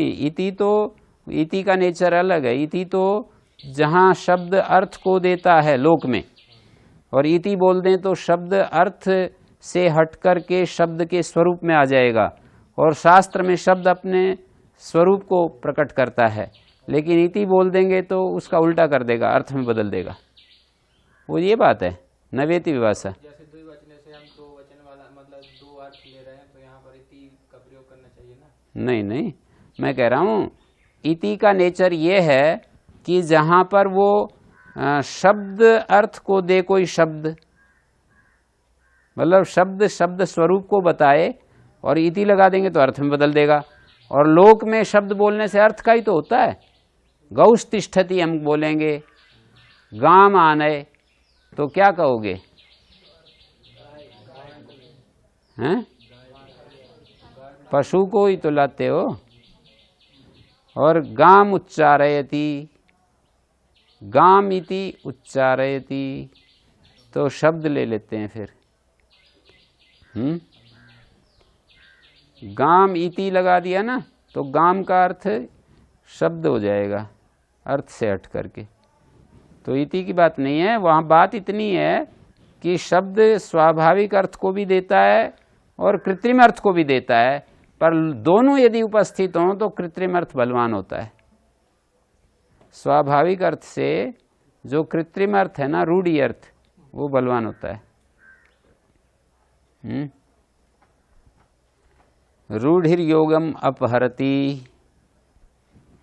इति का नेचर अलग है। इति तो जहाँ शब्द अर्थ को देता है लोक में, और इति बोल दें तो शब्द अर्थ से हट कर के शब्द के स्वरूप में आ जाएगा, और शास्त्र में शब्द अपने स्वरूप को प्रकट करता है। लेकिन इति बोल देंगे तो उसका उल्टा कर देगा, अर्थ में बदल देगा। वो ये बात है नवेति विभाषा। जैसे द्विवचन से हम दो वचन वाला मतलब दो अर्थ ले रहे हैं, तो यहाँ पर इति का प्रयोग करना चाहिए ना? नहीं, मैं कह रहा हूँ इति का नेचर ये है कि जहाँ पर वो शब्द अर्थ को दे, कोई शब्द मतलब शब्द स्वरूप को बताए, और इति लगा देंगे तो अर्थ में बदल देगा। और लोक में शब्द बोलने से अर्थ का ही तो होता है। गौस्तिष्ठति हम बोलेंगे, गाम आनय, तो क्या कहोगे? हैं? पशु को ही तो लाते हो। और गाम उच्चारयति, गाम इति उच्चारयति, तो शब्द ले लेते हैं फिर। गाम इति लगा दिया ना, तो गाम का अर्थ शब्द हो जाएगा अर्थ से हट करके। तो इति की बात नहीं है वहाँ। बात इतनी है कि शब्द स्वाभाविक अर्थ को भी देता है और कृत्रिम अर्थ को भी देता है, पर दोनों यदि उपस्थित हों तो कृत्रिम अर्थ बलवान होता है। स्वाभाविक अर्थ से जो कृत्रिम अर्थ है ना, रूढ़ी अर्थ, वो बलवान होता है। रूढ़िर योगम अपहरति,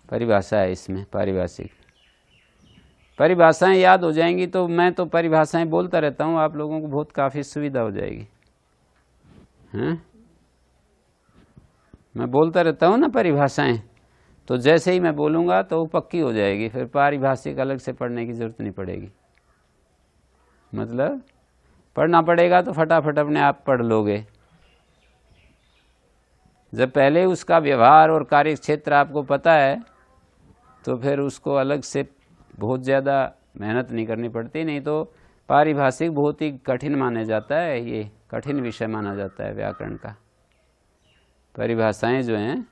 परिभाषा है इसमें, पारिभाषिक। परिभाषाएं याद हो जाएंगी तो मैं तो परिभाषाएं बोलता रहता हूँ, आप लोगों को बहुत काफ़ी सुविधा हो जाएगी। हैं? मैं बोलता रहता हूँ ना परिभाषाएं, तो जैसे ही मैं बोलूँगा तो वो पक्की हो जाएगी, फिर पारिभाषिक अलग से पढ़ने की जरूरत नहीं पड़ेगी। मतलब पढ़ना पड़ेगा तो फटाफट अपने आप पढ़ लोगे। जब पहले उसका व्यवहार और कार्य क्षेत्र आपको पता है तो फिर उसको अलग से बहुत ज़्यादा मेहनत नहीं करनी पड़ती। नहीं तो पारिभाषिक बहुत ही कठिन माना जाता है, ये कठिन विषय माना जाता है व्याकरण का। परिभाषाएं जो हैं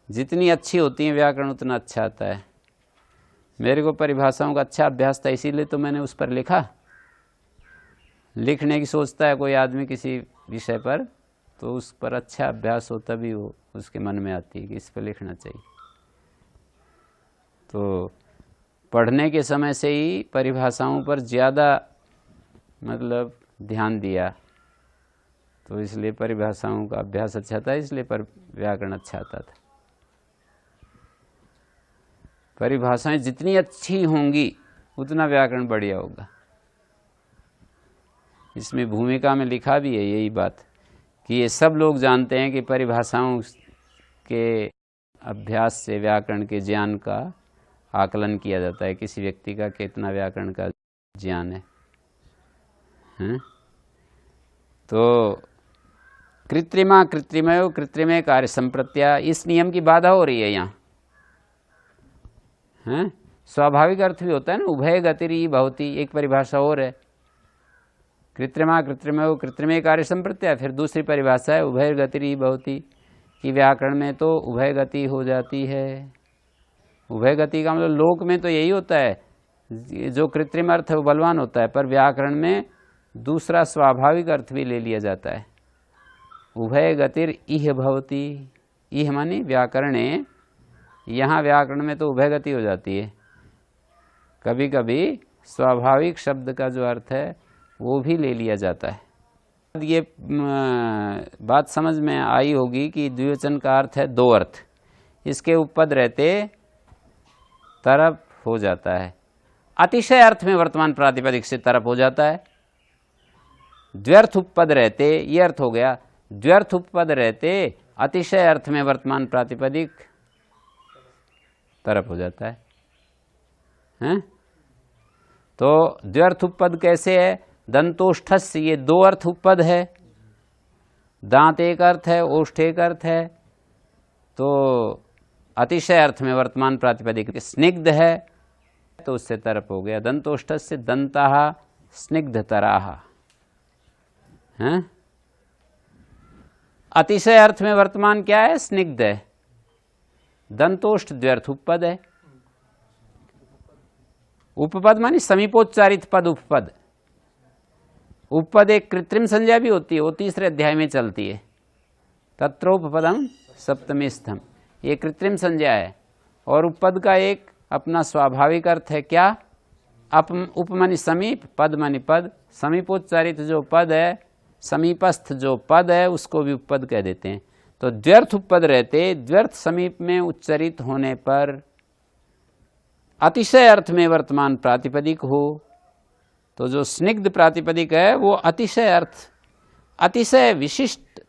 जितनी अच्छी होती हैं व्याकरण उतना अच्छा आता है। मेरे को परिभाषाओं का अच्छा अभ्यास था, इसीलिए तो मैंने उस पर लिखा। लिखने की सोचता है कोई आदमी किसी विषय पर, तो उस पर अच्छा अभ्यास हो तभी वो उसके मन में आती है कि इस पर लिखना चाहिए। तो पढ़ने के समय से ही परिभाषाओं पर ज़्यादा मतलब ध्यान दिया, तो इसलिए परिभाषाओं का अभ्यास अच्छा था, इसलिए पर व्याकरण अच्छा आता था। परिभाषाएं जितनी अच्छी होंगी उतना व्याकरण बढ़िया होगा। इसमें भूमिका में लिखा भी है यही बात कि ये सब लोग जानते हैं कि परिभाषाओं के अभ्यास से व्याकरण के ज्ञान का आकलन किया जाता है, किसी व्यक्ति का कितना व्याकरण का ज्ञान है। तो कृत्रिमयो कृत्रिमे कार्य संप्रत्या, इस नियम की बाधा हो रही है यहाँ। स्वाभाविक अर्थ भी होता है ना, उभय गतिरी भवती, एक परिभाषा और है। कृत्रिमा कृत्रिमो कृत्रिमे कार्य संप्रत्यय। फिर दूसरी परिभाषा है उभय गति भवति, कि व्याकरण में तो उभय गति हो जाती है। उभय गति का मतलब लोक में तो यही होता है, जो कृत्रिम अर्थ है वो बलवान होता है, पर व्याकरण में दूसरा स्वाभाविक अर्थ भी ले लिया जाता है। उभय गतिर इह भवति, इह मानी व्याकरणे, यहाँ व्याकरण में तो उभय गति हो जाती है। कभी कभी स्वाभाविक शब्द का जो अर्थ है वो भी ले लिया जाता है। ये बात समझ में आई होगी कि द्विवचन का अर्थ है दो अर्थ, इसके उपपद रहते तरप हो जाता है। अतिशय अर्थ में वर्तमान प्रातिपदिक से तरप हो जाता है। द्व्यर्थ उपपद रहते, ये अर्थ हो गया, द्व्यर्थ उपपद रहते अतिशय अर्थ में वर्तमान प्रातिपदिक तरप हो जाता है, हैं? तो द्व्यर्थ उपपद कैसे है? दंतोष्ठस्य, ये दो अर्थ उपपद है, दांत एक अर्थ है, ओष्ठ एक अर्थ है, तो अतिशय अर्थ में वर्तमान प्रातिपदिक स्निग्ध है, तो उससे तरप हो गया। दंतोष्ठस्य दंताः स्निग्धतराः, हैं? अतिशय अर्थ में वर्तमान क्या है? स्निग्ध है। दंतोष्ठ द्व्यर्थ उपपद है। उपपद मानी समीपोच्चारित पद उपपद। उपपद एक कृत्रिम संज्ञा भी होती है, वो तीसरे अध्याय में चलती है। तत्रोपपदम सप्तमी स्थम, ये कृत्रिम संज्ञा है। और उपपद का एक अपना स्वाभाविक अर्थ है क्या? उपमानी समीप, पद मानी पद, समीपोच्चारित जो पद है, समीपस्थ जो पद है उसको भी उपपद कह देते हैं। तो द्व्यर्थ उपपद रहते द्व्यर्थ समीप में उच्चरित होने पर अतिशय अर्थ में वर्तमान प्रातिपदिक हो, तो जो स्निग्ध प्रातिपदिक है वो अतिशय अर्थ, अतिशय विशिष्ट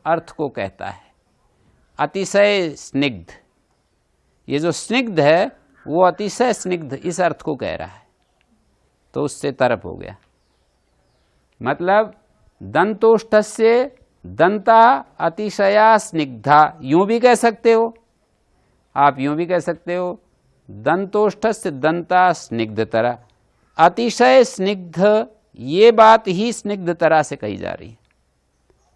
अर्थ को कहता है। अतिशय स्निग्ध, ये जो स्निग्ध है वो अतिशय स्निग्ध इस अर्थ को कह रहा है, तो उससे तरप हो गया। मतलब दंतोष्ठस्य दंता अतिशया स्निग्धा, यूं भी कह सकते हो आप, यूं भी कह सकते हो दंतोष्ठस्य दंता स्निग्धतरा, अतिशय स्निग्ध, ये बात ही स्निग्धतरा से कही जा रही है,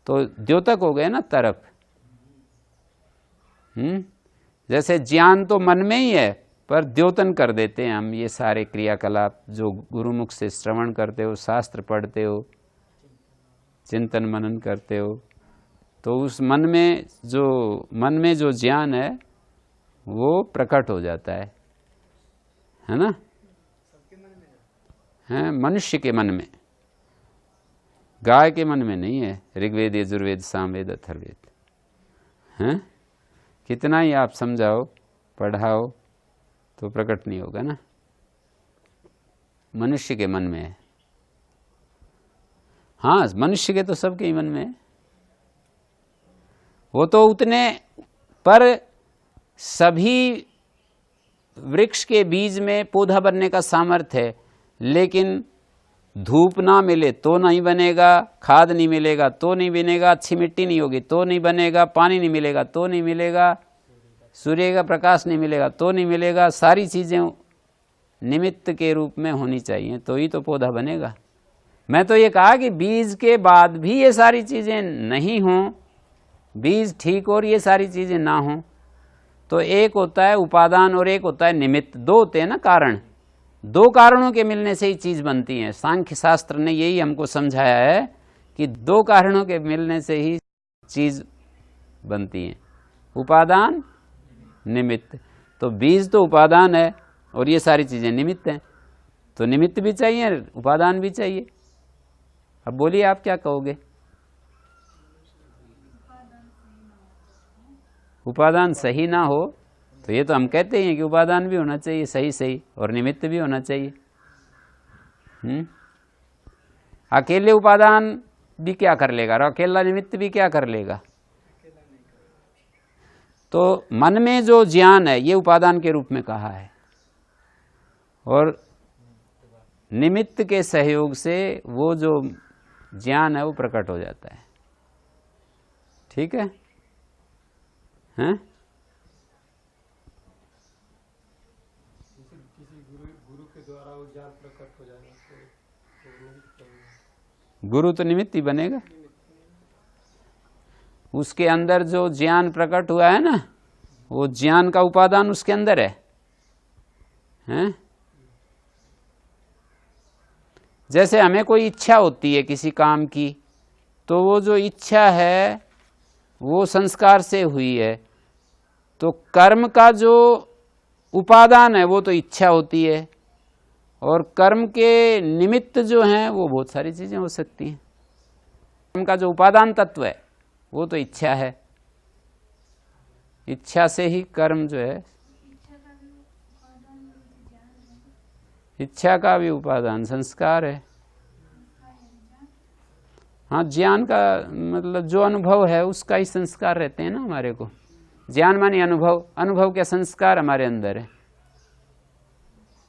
तो द्योतक हो गए ना तरप। जैसे ज्ञान तो मन में ही है, पर द्योतन कर देते हैं हम। ये सारे क्रियाकलाप जो गुरुमुख से श्रवण करते हो, शास्त्र पढ़ते हो, चिंतन मनन करते हो, तो उस मन में जो ज्ञान है वो प्रकट हो जाता है ना? है मनुष्य के मन में, गाय के मन में नहीं है। ऋग्वेद यजुर्वेद सामवेद अथर्ववेद, हैं? कितना ही आप समझाओ पढ़ाओ तो प्रकट नहीं होगा ना। मनुष्य के मन में है। हाँ, मनुष्य के तो सबके ही मन में है। वो तो उतने पर सभी वृक्ष के बीज में पौधा बनने का सामर्थ्य है, लेकिन धूप ना मिले तो नहीं बनेगा, खाद नहीं मिलेगा तो नहीं बनेगा, अच्छी मिट्टी नहीं होगी तो नहीं बनेगा, पानी नहीं मिलेगा तो नहीं मिलेगा, सूर्य का प्रकाश नहीं मिलेगा तो नहीं मिलेगा। सारी चीज़ें निमित्त के रूप में होनी चाहिए तो ही तो पौधा बनेगा। मैं तो ये कहा कि बीज के बाद भी ये सारी चीज़ें नहीं हों, बीज ठीक और ये सारी चीज़ें ना हों, तो एक होता है उपादान और एक होता है निमित्त। दो होते हैं ना कारण, दो कारणों के मिलने से ही चीज़ बनती है। सांख्य शास्त्र ने यही हमको समझाया है कि दो कारणों के मिलने से ही चीज़ बनती है, उपादान निमित्त। तो बीज तो उपादान है और ये सारी चीज़ें निमित्त हैं, तो निमित्त भी चाहिए उपादान भी चाहिए। अब बोलिए आप क्या कहोगे? उपादान सही ना हो तो ये तो हम कहते हैं कि उपादान भी होना चाहिए सही सही और निमित्त भी होना चाहिए। अकेले उपादान भी क्या कर लेगा और अकेला निमित्त भी क्या कर लेगा? तो मन में जो ज्ञान है ये उपादान के रूप में कहा है, और निमित्त के सहयोग से वो जो ज्ञान है वो प्रकट हो जाता है। ठीक है, हैं? किसी गुरु के द्वारा वो ज्ञान प्रकट हो जाना, तो गुरु तो निमित्त ही बनेगा। उसके अंदर जो ज्ञान प्रकट हुआ है ना, वो ज्ञान का उपादान उसके अंदर है, हैं? जैसे हमें कोई इच्छा होती है किसी काम की, तो वो जो इच्छा है वो संस्कार से हुई है, तो कर्म का जो उपादान है वो तो इच्छा होती है, और कर्म के निमित्त जो हैं वो बहुत सारी चीजें हो सकती हैं। कर्म का जो उपादान तत्व है वो तो इच्छा है, इच्छा से ही कर्म जो है, इच्छा का भी उपादान संस्कार है। हाँ, ज्ञान का मतलब जो अनुभव है उसका ही संस्कार रहते हैं ना हमारे को। ज्ञान मानी अनुभव, अनुभव के संस्कार हमारे अंदर है।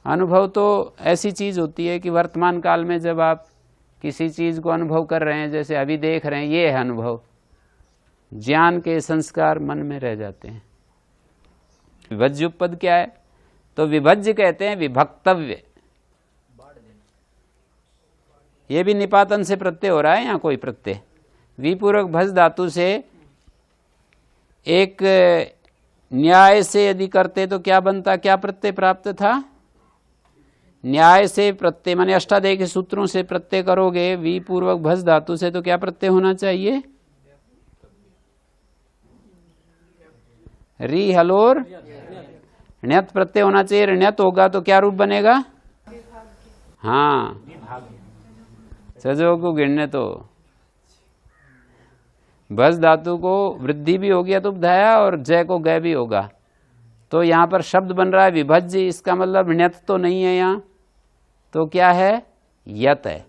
अनुभव तो ऐसी चीज होती है कि वर्तमान काल में जब आप किसी चीज को अनुभव कर रहे हैं, जैसे अभी देख रहे हैं, ये है अनुभव। ज्ञान के संस्कार मन में रह जाते हैं। विभज्य पद क्या है? तो विभज्य कहते हैं विभक्तव्य। ये भी निपातन से प्रत्यय हो रहा है, यहाँ कोई प्रत्यय विपूर्वक भज धातु से एक न्याय से यदि करते तो क्या बनता, क्या प्रत्यय प्राप्त था? न्याय से प्रत्यय माने अष्टाध्यायी के सूत्रों से प्रत्यय करोगे विपूर्वक भज धातु से, तो क्या प्रत्यय होना चाहिए? री हलोर ण्यत प्रत्यय होना चाहिए। ण्यत होगा तो क्या रूप बनेगा? हाँ, सजो को गिरने तो भज धातु को वृद्धि भी होगी अतुपधाया, और जय को गय भी होगा, तो यहाँ पर शब्द बन रहा है विभज्य। इसका मतलब ण्यत तो नहीं है यहाँ, तो क्या है? यत है।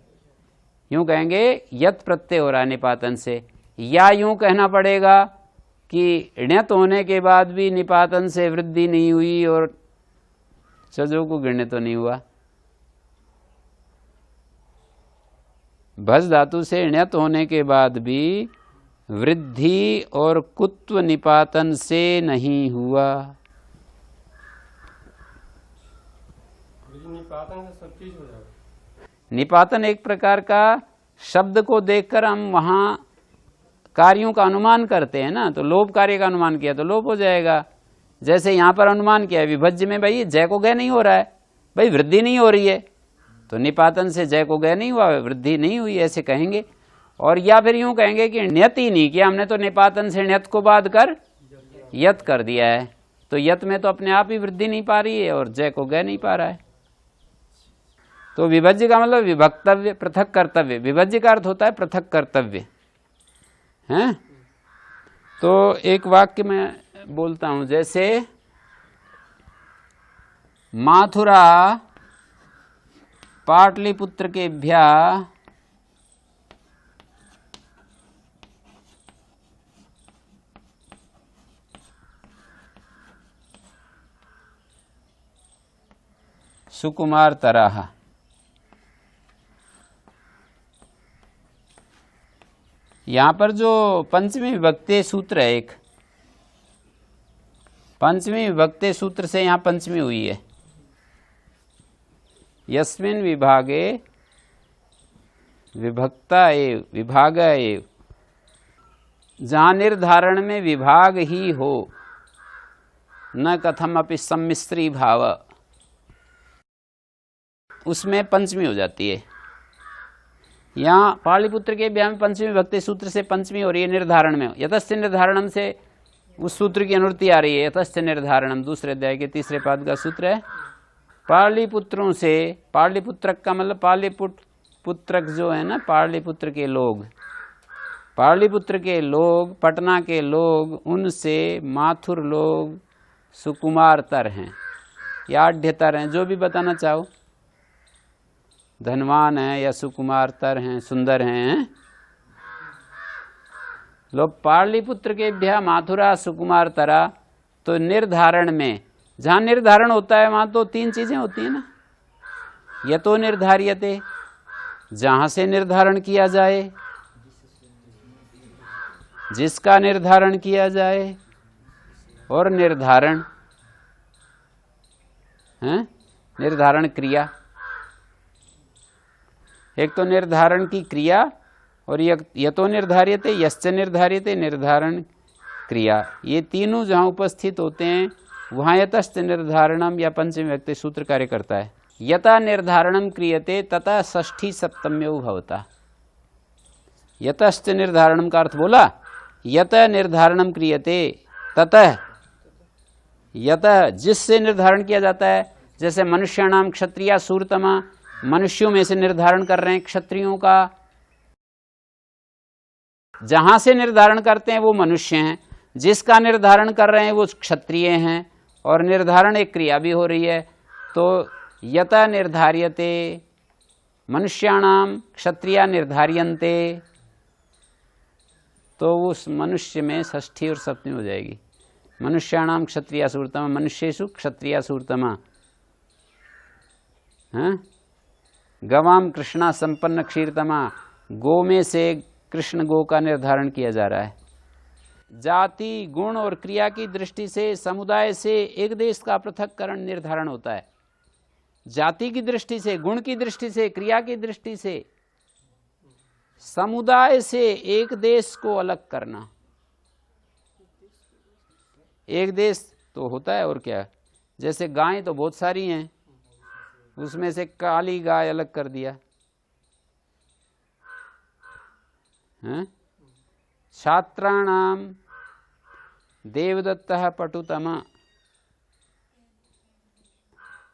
यूं कहेंगे यत प्रत्यय हो रहा है निपातन से, या यूं कहना पड़ेगा कि ण्यत होने के बाद भी निपातन से वृद्धि नहीं हुई और सजो को गिरने तो नहीं हुआ। भज धातु से ण्यत होने के बाद भी वृद्धि और कुत्व निपातन से नहीं हुआ। निपातन से सब चीज हो जाएगा। निपातन एक प्रकार का शब्द को देखकर हम वहां कार्यों का अनुमान करते हैं ना, तो लोभ कार्य का अनुमान किया तो लोभ हो जाएगा। जैसे यहां पर अनुमान किया विभज्य में, भाई जय को गय नहीं हो रहा है, भाई वृद्धि नहीं हो रही है, तो निपातन से जय को गय नहीं हुआ, वृद्धि नहीं हुई, ऐसे कहेंगे। और या फिर यूं कहेंगे कि ण्यत ही नहीं किया हमने, तो निपातन से ण्यत को बाद कर यत कर दिया है, तो यत में तो अपने आप ही वृद्धि नहीं पा रही है और जय को गय नहीं पा रहा है। तो विभज्य का मतलब विभक्तव्य, पृथक कर्तव्य। विभज्य का अर्थ होता है पृथक कर्तव्य, हैं? तो एक वाक्य में बोलता हूं, जैसे माथुरा पाटलिपुत्र केभ्या सुकुमार तरह। यहां पर जो पंचमी विभक्ति सूत्र है, एक पंचमी विभक्ति सूत्र से यहां पंचमी हुई है। यस्मिन् विभागे विभक्ता एव विभाग एव, जहां निर्धारण में विभाग ही हो, न कथम अपि सम्मिश्री भाव, उसमें पंचमी हो जाती है। यहाँ पाटलिपुत्र के व्याम पंचमी विभक्ति सूत्र से पंचमी हो रही है निर्धारण में। यतश्च निर्धारणम से उस सूत्र की अनुवृत्ति आ रही है। यतश्च निर्धारणम दूसरे अध्याय के तीसरे पाद का सूत्र है। पाटलिपुत्रों से, पाटलिपुत्रक का मतलब पाटलिपुत्रक जो है ना, पाटलिपुत्र के लोग, पाटलिपुत्र के लोग, पटना के लोग, उनसे माथुर लोग सुकुमारतर हैं या आढ़्यतर हैं, जो भी बताना चाहो, धनवान हैं या सुकुमारतर हैं, सुंदर हैं। लोग पाटलिपुत्र के भ्या माथुरा सुकुमारतरा, तो निर्धारण में, जहां निर्धारण होता है वहां तो तीन चीजें होती है ना। यतो निर्धार्यते, जहां से निर्धारण किया जाए, जिसका निर्धारण किया जाए, और निर्धारण है निर्धारण क्रिया। एक तो निर्धारण की क्रिया और यतो निर्धार्यते, यश्च निर्धार्यते, निर्धारण क्रिया, ये तीनों जहाँ उपस्थित होते हैं वहाँ यतश्च निर्धारणम या पंचमी व्यक्ति सूत्र कार्य करता है। यथा निर्धारणम क्रियते तथा षष्ठी सप्तम्यो भवता। यतश्च निर्धारणम का अर्थ बोला, यत निर्धारणम क्रियते ततः, यतः जिससे निर्धारण किया जाता है, जैसे मनुष्याणाम क्षत्रिया सूरतमा, मनुष्यों में से निर्धारण कर रहे हैं क्षत्रियों का, जहां से निर्धारण करते हैं वो मनुष्य हैं, जिसका निर्धारण कर रहे हैं वो क्षत्रिय हैं, और निर्धारण एक क्रिया भी हो रही है। तो यथा निर्धार्यते मनुष्याणाम क्षत्रिया निर्धार्यन्ते, तो उस मनुष्य में षष्ठी और सप्तमी हो जाएगी। मनुष्याणाम क्षत्रिया सूरतमा, मनुष्येषु क्षत्रिया सूरतमा। गवाम कृष्णा संपन्न क्षीरतमा, गो में से कृष्ण गो का निर्धारण किया जा रहा है। जाति गुण और क्रिया की दृष्टि से समुदाय से एक देश का पृथक्करण निर्धारण होता है। जाति की दृष्टि से, गुण की दृष्टि से, क्रिया की दृष्टि से समुदाय से एक देश को अलग करना। एक देश तो होता है और क्या, जैसे गायें तो बहुत सारी हैं, उसमें से काली गाय अलग कर दिया। छात्राणाम देवदत्तः पटुतमा,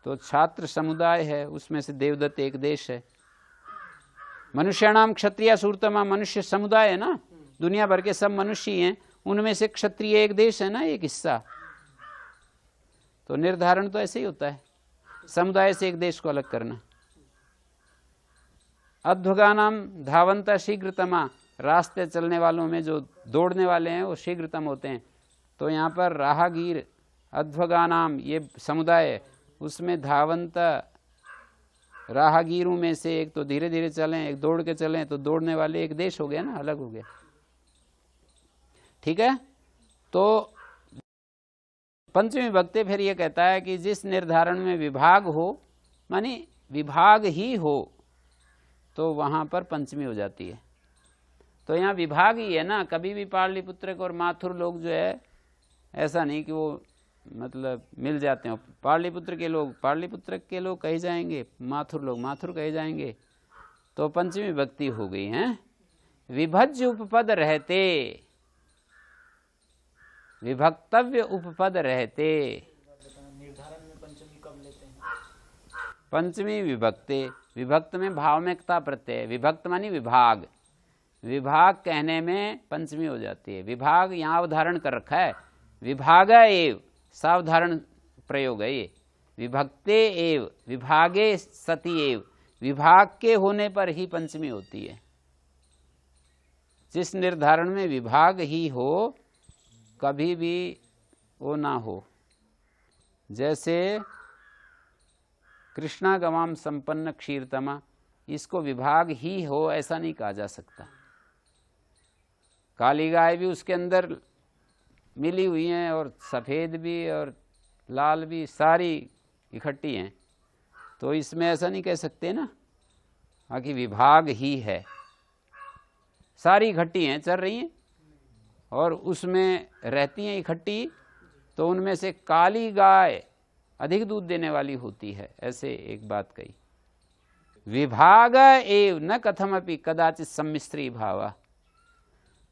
तो छात्र समुदाय है, उसमें से देवदत्त एक देश है। मनुष्याणाम क्षत्रिया सूरतमा, मनुष्य समुदाय है ना, दुनिया भर के सब मनुष्य हैं, उनमें से क्षत्रिय एक देश है ना, एक हिस्सा। तो निर्धारण तो ऐसे ही होता है, समुदाय से एक देश को अलग करना। अध्वगानाम धावंता शीघ्रतमा, रास्ते चलने वालों में जो दौड़ने वाले हैं वो शीघ्रतम होते हैं। तो यहाँ पर राहगीर अध्वगानाम ये समुदाय है, उसमें धावंत राहगीरों में से एक तो धीरे धीरे चलें, एक दौड़ के चलें, तो दौड़ने वाले एक देश हो गया ना, अलग हो गया। ठीक है। तो पंचमी विभक्ति फिर ये कहता है कि जिस निर्धारण में विभाग हो, मानी विभाग ही हो, तो वहां पर पंचमी हो जाती है। तो यहाँ विभाग ही है ना, कभी भी पाटलिपुत्र और माथुर लोग जो है, ऐसा नहीं कि वो मतलब मिल जाते हैं। पाटलिपुत्र के लोग पाटलिपुत्र के लोग कहे जाएंगे, माथुर लोग माथुर कहे जाएंगे। तो पंचमी विभक्ति हो गई है। विभज्य उपपद रहते, विभक्तव्य उपपद रहते। निर्धारण में पंचमी कब लेते हैं? पंचमी विभक्ति, विभक्त में भावमेकता प्रत्यय, विभक्त मानी विभाग, विभाग कहने में पंचमी हो जाती है। विभाग यहाँ अवधारण कर रखा है, विभाग एव सावधारण प्रयोग है ये। विभक्ते एव विभागे सति एव, विभाग के होने पर ही पंचमी होती है। जिस निर्धारण में विभाग ही हो, कभी भी वो ना हो। जैसे कृष्णा गवाम संपन्न क्षीरतमा, इसको विभाग ही हो ऐसा नहीं कहा जा सकता। काली गाय भी उसके अंदर मिली हुई हैं, और सफ़ेद भी और लाल भी, सारी इकट्ठी हैं। तो इसमें ऐसा नहीं कह सकते ना कि विभाग ही है। सारी इकट्ठी हैं, चल रही हैं और उसमें रहती हैं इकट्ठी, तो उनमें से काली गाय अधिक दूध देने वाली होती है, ऐसे एक बात कही। विभाग एव न कथमपि कदाचित सम्मिश्री भावा।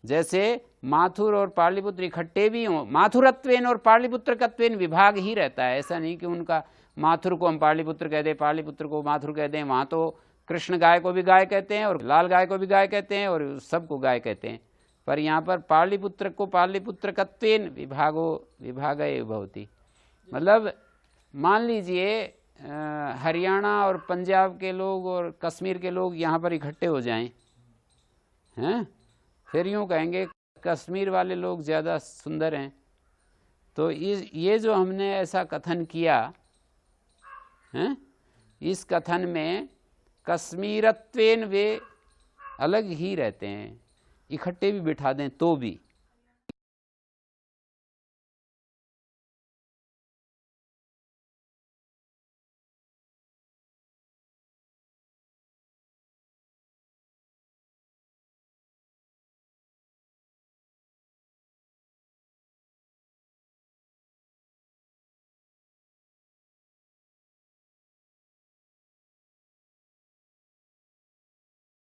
जैसे माथुर और पाटलिपुत्र इकट्ठे भी हों, माथुरत्वेन और पाटलिपुत्रकत्वेन विभाग ही रहता है। ऐसा नहीं कि उनका माथुर को हम पाटलिपुत्र कह दें, पाटलिपुत्र को माथुर कह दें। वहाँ तो कृष्ण गाय को भी गाय कहते हैं और लाल गाय को भी गाय कहते हैं और सबको गाय कहते हैं। पर यहाँ पर पाटलिपुत्र को पाटलिपुत्रकत्वेन विभागो विभागः भवति। मतलब मान लीजिए हरियाणा और पंजाब के लोग और कश्मीर के लोग यहाँ पर इकट्ठे हो जाएं, हैं, फिर यूँ कहेंगे कश्मीर वाले लोग ज़्यादा सुंदर हैं। तो ये जो हमने ऐसा कथन किया है, इस कथन में कश्मीरत्वेन वे अलग ही रहते हैं, इकट्ठे भी बिठा दें तो भी